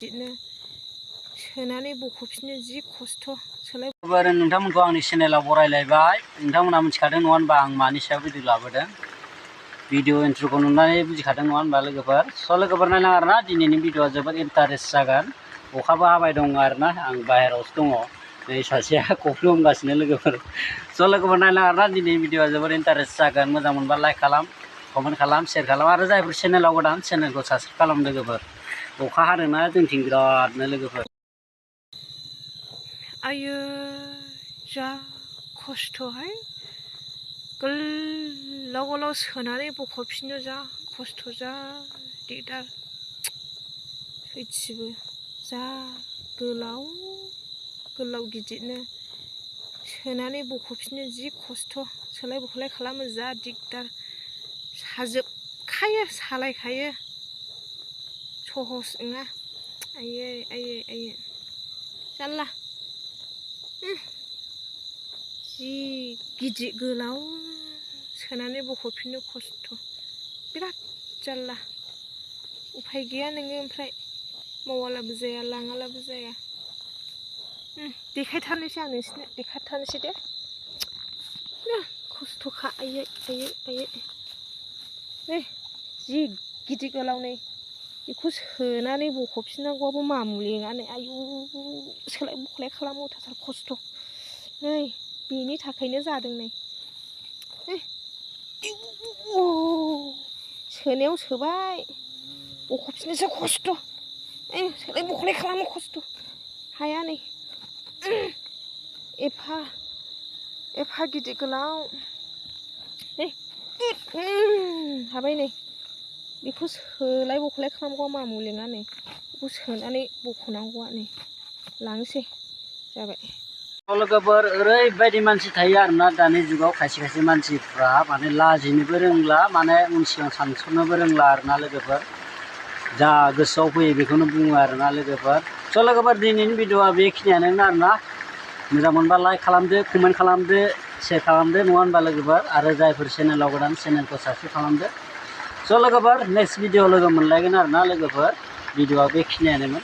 बिदिनो सोनानै बख'फिननो जि खस्थ' सोलाय नोंथांमोनखौ आंनि चेनेलाव बरायलायबाय नोंथांमोना मिथिखादों नङा होनबा आं मानि सायाव भिडिअ लाबोदों भिडिअ इन्ट्र'खौ नुनानै बुजिखादों नङा होनबा लोगोफोर स' लोगोफोर नायलां आरोना दिनैनि भिडिअआ जोबोद इन्टारेस्ट जागोन अखाबो हाबाय दं आरोना आं बाहेरायावसो दङ नै सासेया कफि हमगासिनो लोगोफोर स' लोगोफोर नायलां आरोना दिनैनि भिडिअआ जोबोद इन्टारेस्ट जागोन मोजां मोनबा लाइक खालाम कमेन्ट खालाम शेयार खालाम आरो जायफोर चेनेलाव गोदान चेनेलखौ साबस्क्राइब खालाम लोगोफोर अखा हादोंना जोंथिं बिरादनो लोगोफोर आयो जा खस्थ'हाय गोलाव गोलाव सोनानै बख'फिननो जा खस्थ' जा दिगदार सैथिबो जा गोलाव गोलाव गिदिरनो सोनानै बख'फिननो जि खस्थ' सोलाय बख'लाय खालामो जा दिगदार साजोबखायो सालायखायो सहस नङा आयै आयै आयै जारला जि गिदिर गोलाव सोनानै बख'फिननो खस्थ' बिराद जारला उफाय गैया नोङो ओमफ्राय मावालाबो जाया लाङालाबो जाया देखायथारनोसै आं नोंसोरनो देखायथारनोसै दे खस्थ'खा आयै आयै आयै नै जि गिदिर गोलाव नै बेखौ सोनानै बख'फिननांगौआबो मामुलि नङा नै आयु सोलाय बख'लाय खालामो अयथासार खस्थ' नै बेनि थाखायनो जादों नै सोनायाव सोबाय बख'फिननोसो खस्थ' सोलाय बख'लाय खालामो खस्थ' हाया नै एफा गिदिर गोलाव नै हाबाय नै बेखौ सोलाय बख'लाय खालामगौआ मामुलि नङा नै बेखौ सोनानै बख'नांगौआ नै लांसै जाबाय लोगोफोर ओरैबायदि मानसि थायो आरोना दानि जुगाव खायसे खायसे मानसिफ्रा माने लाजिनोबो रोंला माने उन सिगां सानस'नोबो रोंला आरोना लोगोफोर जा गोसोआव फैयो बेखौनो बुङो आरोना लोगोफोर स' लोगोफोर दिनैनि भिडिअआ बेखिनियानो आरोना मोजां मोनबा लाइक खालामदो कमेन्ट खालामदो शेयार खालामदो नङा होनबा लोगोफोर आरो जायफोर चेनेलाव गोदान चेनेलखौ साबस्क्राइब खालामदो स' लोगोफोर नेक्स्ट भिडिअ लोगो मोनलायगोन आरोना लोगोफोर भिडिअआ बेखिनियानोमोन।